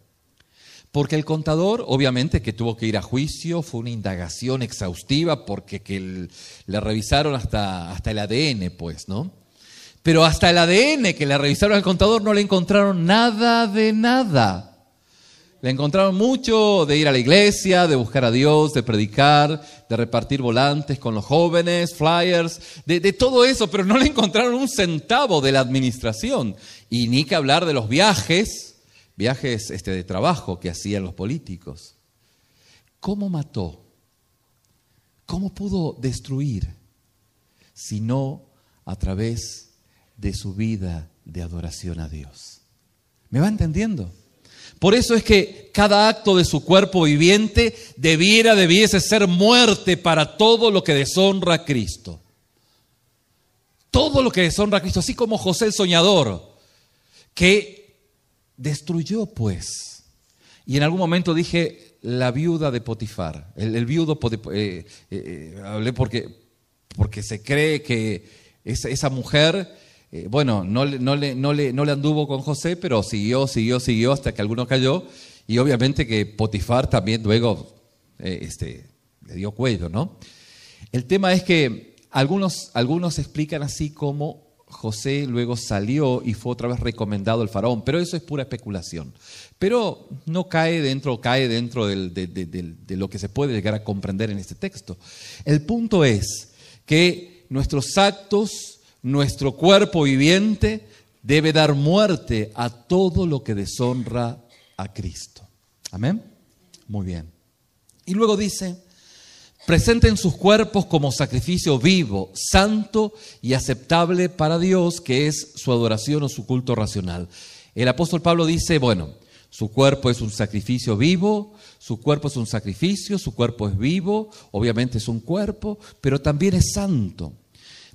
Porque el contador, obviamente, que tuvo que ir a juicio, fue una indagación exhaustiva porque le revisaron hasta el ADN, pues, ¿no? Pero hasta el ADN que le revisaron al contador no le encontraron nada de nada. Le encontraron mucho de ir a la iglesia, de buscar a Dios, de predicar, de repartir volantes con los jóvenes, flyers, de todo eso, pero no le encontraron un centavo de la administración. Y ni que hablar de los viajes de trabajo que hacían los políticos. ¿Cómo mató? ¿Cómo pudo destruir? Si no a través de su vida de adoración a Dios. ¿Me va entendiendo? Por eso es que cada acto de su cuerpo viviente debiese ser muerte para todo lo que deshonra a Cristo. Todo lo que deshonra a Cristo, así como José el soñador, que destruyó pues. Y en algún momento dije la viuda de Potifar, el viudo, hablé porque se cree que esa mujer, no le anduvo con José, pero siguió hasta que alguno cayó, y obviamente que Potifar también luego le dio cuello, ¿no? El tema es que algunos explican así como José luego salió y fue otra vez recomendado al faraón, pero eso es pura especulación. Pero no cae dentro de lo que se puede llegar a comprender en este texto. El punto es que nuestros actos, nuestro cuerpo viviente debe dar muerte a todo lo que deshonra a Cristo. ¿Amén? Muy bien. Y luego dice: presenten sus cuerpos como sacrificio vivo, santo y aceptable para Dios, que es su adoración o su culto racional. El apóstol Pablo dice, bueno, su cuerpo es un sacrificio vivo, su cuerpo es un sacrificio, su cuerpo es vivo, obviamente es un cuerpo, pero también es santo.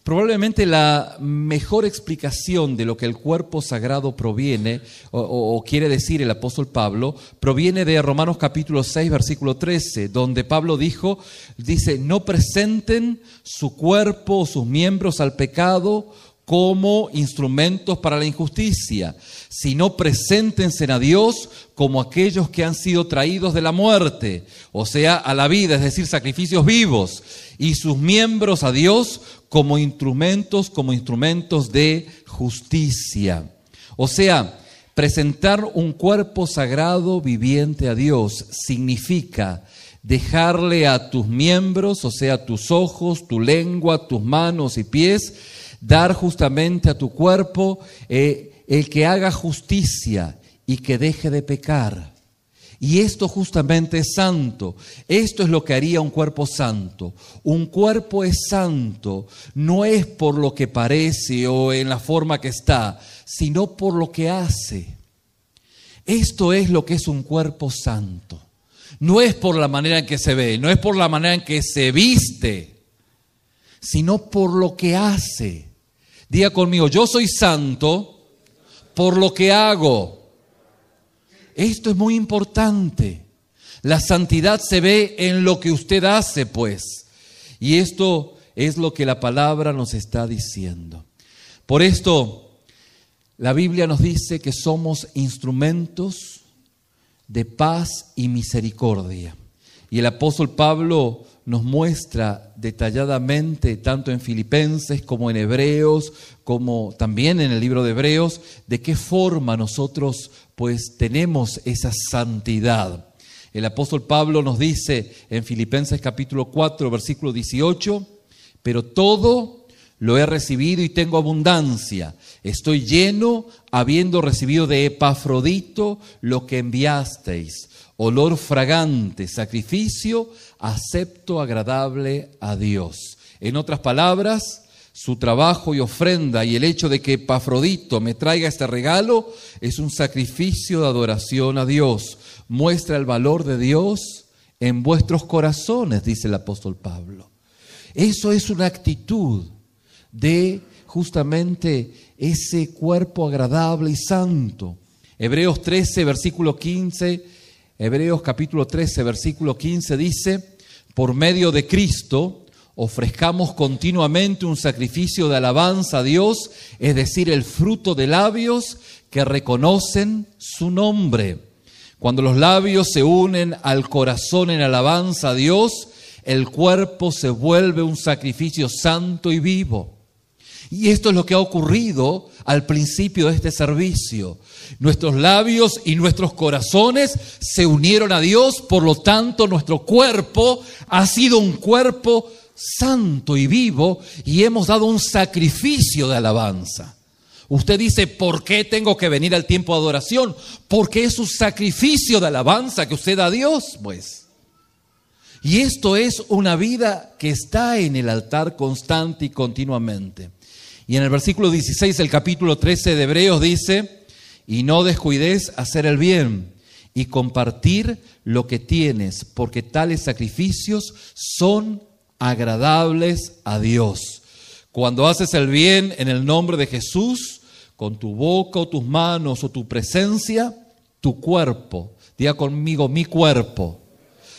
Probablemente la mejor explicación de lo que el cuerpo sagrado proviene, o quiere decir el apóstol Pablo, proviene de Romanos capítulo 6, versículo 13, donde Pablo dice, no presenten su cuerpo o sus miembros al pecado como instrumentos para la injusticia, sino preséntense a Dios como aquellos que han sido traídos de la muerte, o sea, a la vida, es decir, sacrificios vivos, y sus miembros a Dios como instrumentos de justicia. O sea, presentar un cuerpo sagrado viviente a Dios significa dejarle a tus miembros, o sea, tus ojos, tu lengua, tus manos y pies, dar justamente a tu cuerpo el que haga justicia y que deje de pecar. Y esto justamente es santo. Esto es lo que haría un cuerpo santo. Un cuerpo es santo, no es por lo que parece o en la forma que está, sino por lo que hace. Esto es lo que es un cuerpo santo. No es por la manera en que se ve, no es por la manera en que se viste, sino por lo que hace. Diga conmigo, yo soy santo por lo que hago. Esto es muy importante. La santidad se ve en lo que usted hace, pues. Y esto es lo que la palabra nos está diciendo. Por esto, la Biblia nos dice que somos instrumentos de paz y misericordia. Y el apóstol Pablo nos muestra detalladamente, tanto en Filipenses como en Hebreos, como también en el libro de Hebreos, de qué forma nosotros pues tenemos esa santidad. El apóstol Pablo nos dice en Filipenses capítulo 4, versículo 18, pero todo lo he recibido y tengo abundancia. Estoy lleno, habiendo recibido de Epafrodito lo que enviasteis, olor fragante, sacrificio acepto, agradable a Dios. En otras palabras, su trabajo y ofrenda y el hecho de que Epafrodito me traiga este regalo es un sacrificio de adoración a Dios. Muestra el valor de Dios en vuestros corazones, dice el apóstol Pablo. Eso es una actitud de justamente ese cuerpo agradable y santo. Hebreos 13, versículo 15, Hebreos capítulo 13, versículo 15 dice, por medio de Cristo ofrezcamos continuamente un sacrificio de alabanza a Dios, es decir, el fruto de labios que reconocen su nombre. Cuando los labios se unen al corazón en alabanza a Dios, el cuerpo se vuelve un sacrificio santo y vivo. Y esto es lo que ha ocurrido al principio de este servicio. Nuestros labios y nuestros corazones se unieron a Dios, por lo tanto nuestro cuerpo ha sido un cuerpo santo y vivo y hemos dado un sacrificio de alabanza. Usted dice, ¿por qué tengo que venir al tiempo de adoración? Porque es un sacrificio de alabanza que usted da a Dios, pues. Y esto es una vida que está en el altar constante y continuamente. Y en el versículo 16 del capítulo 13 de Hebreos dice, y no descuides hacer el bien y compartir lo que tienes, porque tales sacrificios son agradables a Dios. Cuando haces el bien en el nombre de Jesús, con tu boca o tus manos o tu presencia, tu cuerpo, diga conmigo, mi cuerpo,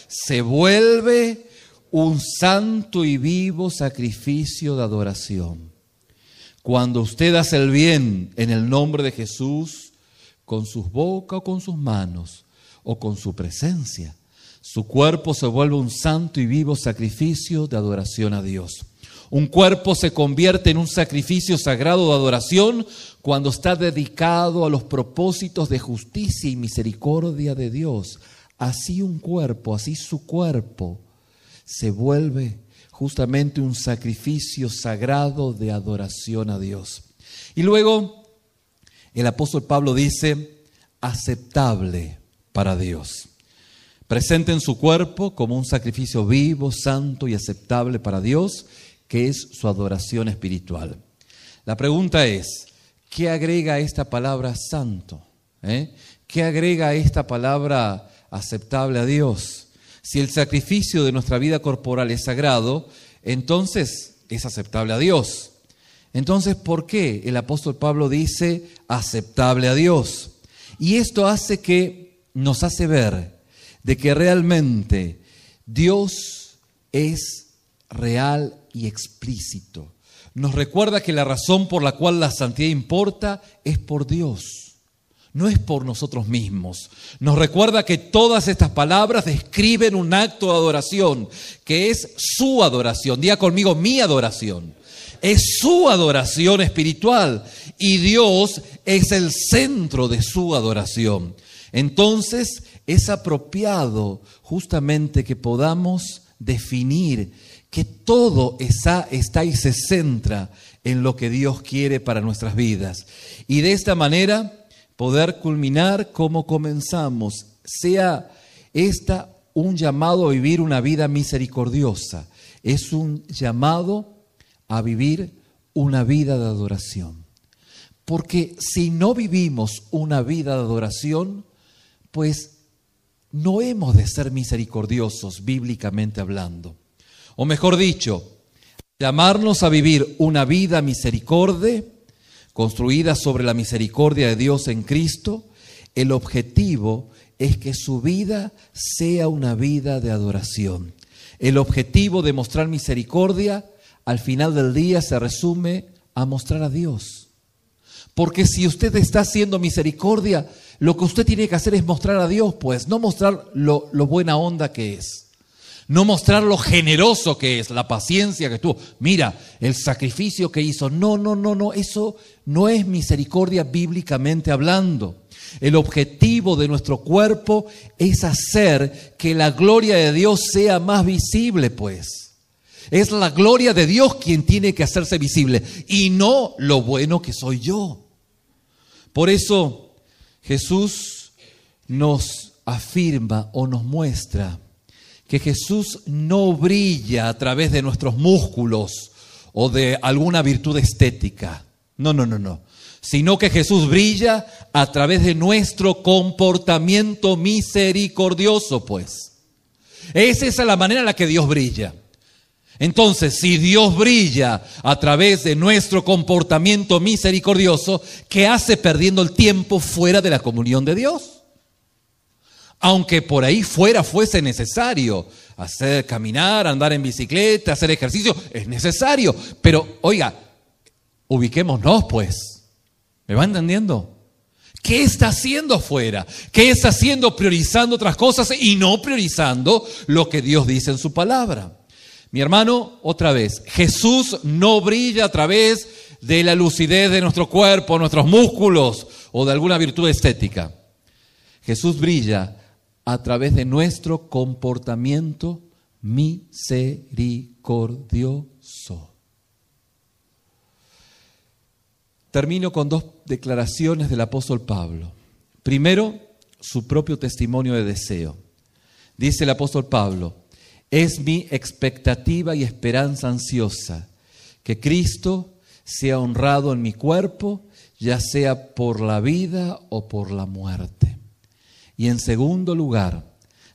se vuelve un santo y vivo sacrificio de adoración. Cuando usted hace el bien en el nombre de Jesús, con sus bocas o con sus manos o con su presencia, su cuerpo se vuelve un santo y vivo sacrificio de adoración a Dios. Un cuerpo se convierte en un sacrificio sagrado de adoración cuando está dedicado a los propósitos de justicia y misericordia de Dios. Así un cuerpo, así su cuerpo, se vuelve justamente un sacrificio sagrado de adoración a Dios. Y luego el apóstol Pablo dice, aceptable para Dios. Presenten su cuerpo como un sacrificio vivo, santo y aceptable para Dios, que es su adoración espiritual. La pregunta es, ¿qué agrega esta palabra santo? ¿Qué agrega esta palabra aceptable a Dios? Si el sacrificio de nuestra vida corporal es sagrado, entonces es aceptable a Dios. Entonces, ¿por qué el apóstol Pablo dice aceptable a Dios? Y esto nos hace ver de que realmente Dios es real y explícito. Nos recuerda que la razón por la cual la santidad importa es por Dios, no es por nosotros mismos. Nos recuerda que todas estas palabras describen un acto de adoración, que es su adoración. Diga conmigo, mi adoración. Es su adoración espiritual y Dios es el centro de su adoración. Entonces, es apropiado justamente que podamos definir que todo está y se centra en lo que Dios quiere para nuestras vidas. Y de esta manera poder culminar como comenzamos. Sea esta un llamado a vivir una vida misericordiosa. Es un llamado a vivir una vida de adoración. Porque si no vivimos una vida de adoración, pues no hemos de ser misericordiosos bíblicamente hablando. O mejor dicho, llamarnos a vivir una vida misericordia, construida sobre la misericordia de Dios en Cristo, el objetivo es que su vida sea una vida de adoración. El objetivo de mostrar misericordia, al final del día se resume a mostrar a Dios. Porque si usted está haciendo misericordia, lo que usted tiene que hacer es mostrar a Dios, pues, no mostrar lo buena onda que es. No mostrar lo generoso que es, la paciencia que tuvo. Mira, el sacrificio que hizo. No, eso no es misericordia bíblicamente hablando. El objetivo de nuestro cuerpo es hacer que la gloria de Dios sea más visible, pues. Es la gloria de Dios quien tiene que hacerse visible y no lo bueno que soy yo. Por eso Jesús nos afirma o nos muestra que Jesús no brilla a través de nuestros músculos o de alguna virtud estética. No. Sino que Jesús brilla a través de nuestro comportamiento misericordioso, pues. Esa es la manera en la que Dios brilla. Entonces, si Dios brilla a través de nuestro comportamiento misericordioso, ¿qué hace perdiendo el tiempo fuera de la comunión de Dios? Aunque por ahí fuera fuese necesario caminar, andar en bicicleta, hacer ejercicio, es necesario. Pero, oiga, ubiquémonos pues. ¿Me va entendiendo? ¿Qué está haciendo afuera? ¿Qué está haciendo priorizando otras cosas y no priorizando lo que Dios dice en su palabra? Mi hermano, otra vez, Jesús no brilla a través de la lucidez de nuestro cuerpo, nuestros músculos o de alguna virtud estética. Jesús brilla a través de nuestro comportamiento misericordioso. Termino con dos declaraciones del apóstol Pablo. Primero, su propio testimonio de deseo. Dice el apóstol Pablo: es mi expectativa y esperanza ansiosa que Cristo sea honrado en mi cuerpo, ya sea por la vida o por la muerte. Y en segundo lugar,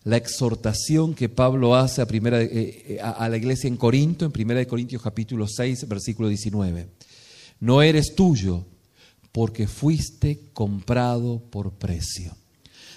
la exhortación que Pablo hace a la iglesia en Corinto, en 1 Corintios capítulo 6, versículo 19. No eres tuyo, porque fuiste comprado por precio.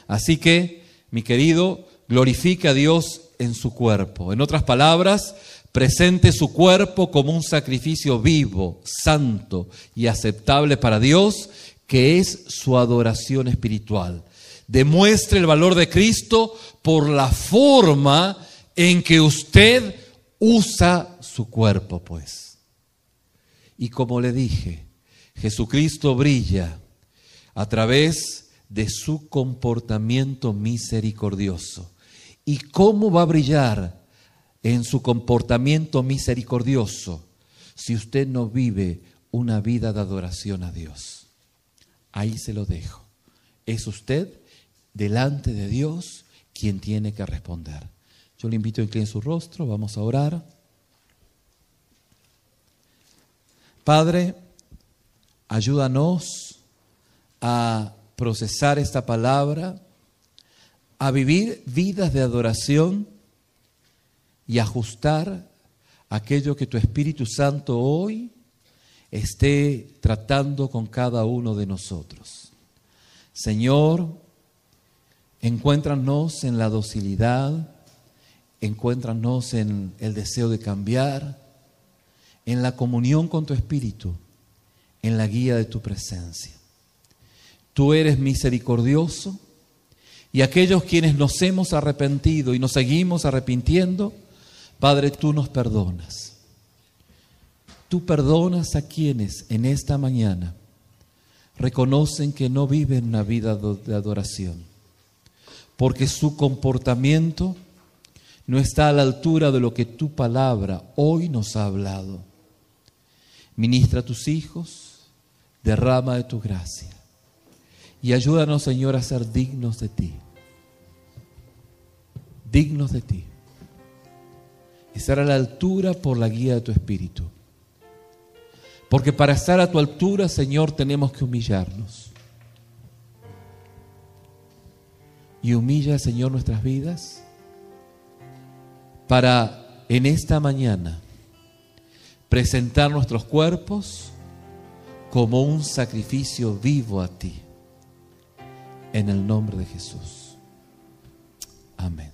Así que, mi querido, glorifica a Dios en su cuerpo. En otras palabras, presente su cuerpo como un sacrificio vivo, santo y aceptable para Dios, que es su adoración espiritual. Demuestre el valor de Cristo por la forma en que usted usa su su cuerpo, pues. Y como le dije, Jesucristo brilla a través de su comportamiento misericordioso. ¿Y cómo va a brillar en su comportamiento misericordioso si usted no vive una vida de adoración a Dios? Ahí se lo dejo. Es usted, delante de Dios, quien tiene que responder. Yo le invito a inclinar su rostro, vamos a orar. Padre, ayúdanos a procesar esta palabra, a vivir vidas de adoración y ajustar aquello que tu Espíritu Santo hoy esté tratando con cada uno de nosotros. Señor, encuéntranos en la docilidad, encuéntranos en el deseo de cambiar, en la comunión con tu Espíritu, en la guía de tu presencia. Tú eres misericordioso y aquellos quienes nos hemos arrepentido y nos seguimos arrepintiendo, Padre, tú nos perdonas. Tú perdonas a quienes en esta mañana reconocen que no viven una vida de adoración, porque su comportamiento no está a la altura de lo que tu palabra hoy nos ha hablado. Ministra a tus hijos, derrama de tu gracia y ayúdanos, Señor, a ser dignos de ti. Dignos de ti. Estar a la altura por la guía de tu Espíritu. Porque para estar a tu altura, Señor, tenemos que humillarnos. Y humilla, Señor, nuestras vidas para en esta mañana presentar nuestros cuerpos como un sacrificio vivo a ti. En el nombre de Jesús. Amén.